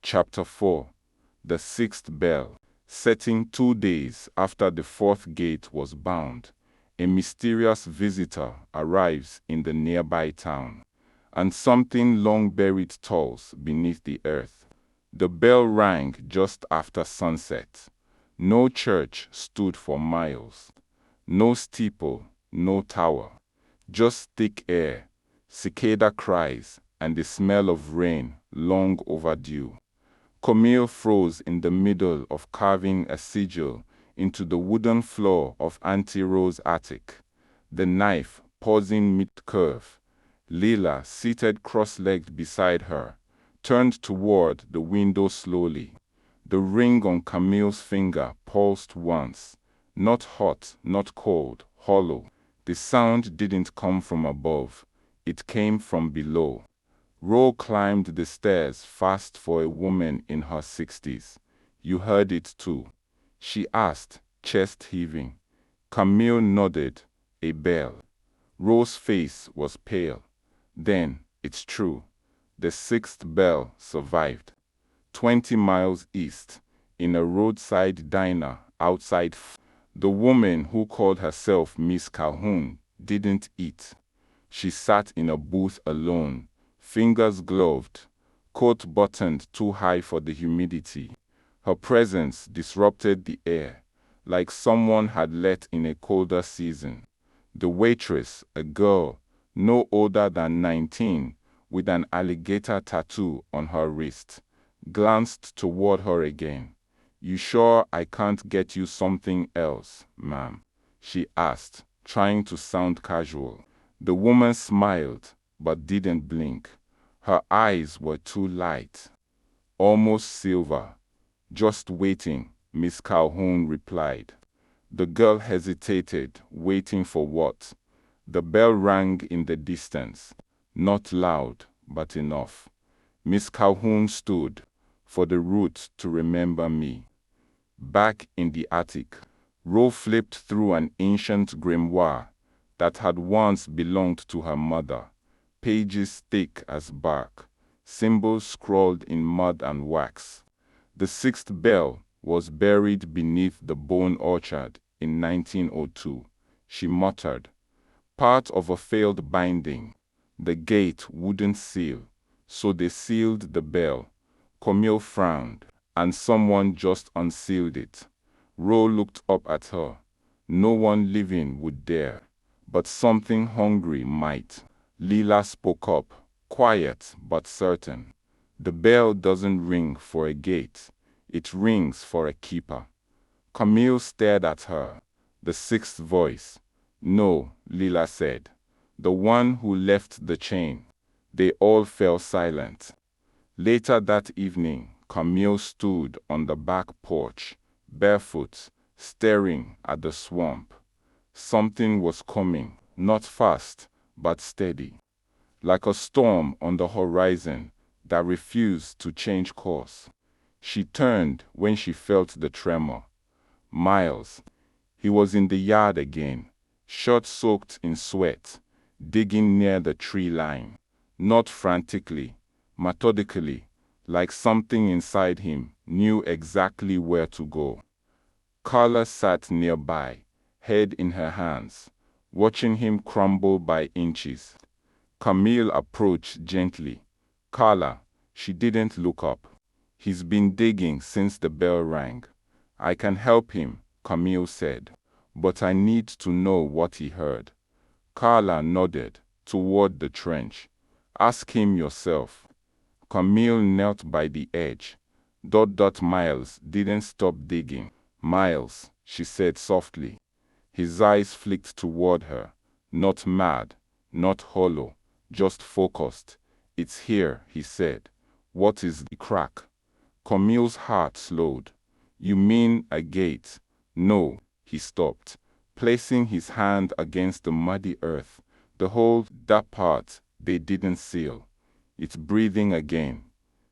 Chapter 4. The Sixth Bell. Setting 2 days after the fourth gate was bound, a mysterious visitor arrives in the nearby town, and something long buried tolls beneath the earth. The bell rang just after sunset. No church stood for miles. No steeple, no tower. Just thick air, cicada cries, and the smell of rain long overdue. Camille froze in the middle of carving a sigil into the wooden floor of Auntie Rose's attic, the knife pausing mid-curve. Leela, seated cross-legged beside her, turned toward the window slowly. The ring on Camille's finger pulsed once, not hot, not cold, hollow. The sound didn't come from above, it came from below. Ro climbed the stairs fast for a woman in her 60s. You heard it too? She asked, chest heaving. Camille nodded. A bell. Ro's face was pale. Then, it's true. The sixth bell survived. 20 miles east, in a roadside diner outside the woman who called herself Miss Calhoun didn't eat. She sat in a booth alone, fingers gloved, coat buttoned too high for the humidity. Her presence disrupted the air, like someone had let in a colder season. The waitress, a girl, no older than 19, with an alligator tattoo on her wrist, glanced toward her again. You sure I can't get you something else, ma'am? She asked, trying to sound casual. The woman smiled, but didn't blink. Her eyes were too light, almost silver. Just waiting, Miss Calhoun replied. The girl hesitated, waiting for what? The bell rang in the distance, not loud, but enough. Miss Calhoun stood, for the roots to remember me. Back in the attic, Ro flipped through an ancient grimoire that had once belonged to her mother, pages thick as bark, symbols scrawled in mud and wax. The sixth bell was buried beneath the bone orchard in 1902, she muttered. Part of a failed binding. The gate wouldn't seal, so they sealed the bell. Camille frowned, and someone just unsealed it. Ro looked up at her. No one living would dare, but something hungry might. Leela spoke up, quiet but certain. The bell doesn't ring for a gate, it rings for a keeper. Camille stared at her. The sixth voice. No, Leela said. The one who left the chain. They all fell silent. Later that evening, Camille stood on the back porch, barefoot, staring at the swamp. Something was coming, not fast, but steady. Like a storm on the horizon that refused to change course. She turned when she felt the tremor. Miles. He was in the yard again, shirt soaked in sweat, digging near the tree line. Not frantically, methodically, like something inside him knew exactly where to go. Carla sat nearby, head in her hands, watching him crumble by inches. Camille approached gently. Carla, she didn't look up. He's been digging since the bell rang. I can help him, Camille said, but I need to know what he heard. Carla nodded toward the trench. Ask him yourself. Camille knelt by the edge. Miles didn't stop digging. Miles, she said softly. His eyes flicked toward her, not mad, not hollow, just focused. It's here, he said. What is the crack? Camille's heart slowed. You mean a gate? No, he stopped, placing his hand against the muddy earth. The hole, that part, they didn't seal. It's breathing again.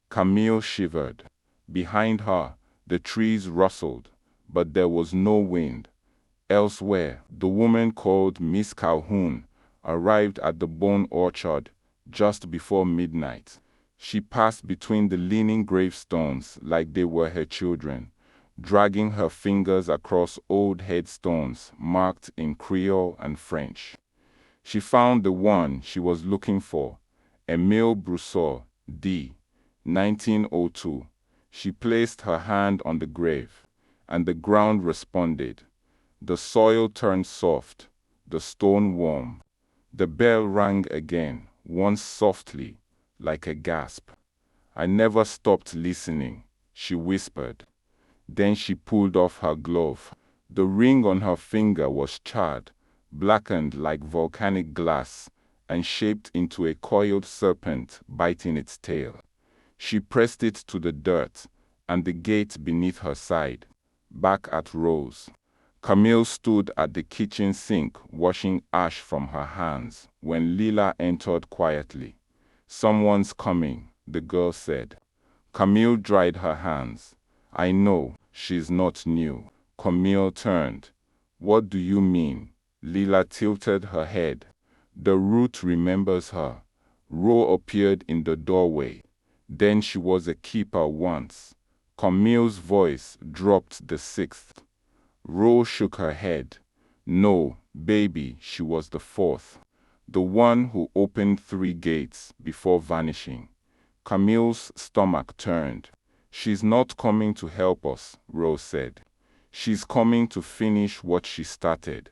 Camille shivered. Behind her, the trees rustled, but there was no wind. Elsewhere, the woman called Miss Calhoun arrived at the bone orchard just before midnight. She passed between the leaning gravestones like they were her children, dragging her fingers across old headstones marked in Creole and French. She found the one she was looking for, Émile Brousseau, d. 1902. She placed her hand on the grave, and the ground responded. The soil turned soft, the stone warm. The bell rang again, once softly, like a gasp. I never stopped listening, she whispered. Then she pulled off her glove. The ring on her finger was charred, blackened like volcanic glass, and shaped into a coiled serpent biting its tail. She pressed it to the dirt, and the gate beneath her sighed. Back at Rose, Camille stood at the kitchen sink washing ash from her hands when Lila entered quietly. Someone's coming, the girl said. Camille dried her hands. I know, she's not new. Camille turned. What do you mean? Lila tilted her head. The root remembers her. Ro appeared in the doorway. Then she was a keeper once. Camille's voice dropped the sixth. Ro shook her head. No, baby, she was the fourth. The one who opened 3 gates before vanishing. Camille's stomach turned. She's not coming to help us, Ro said. She's coming to finish what she started.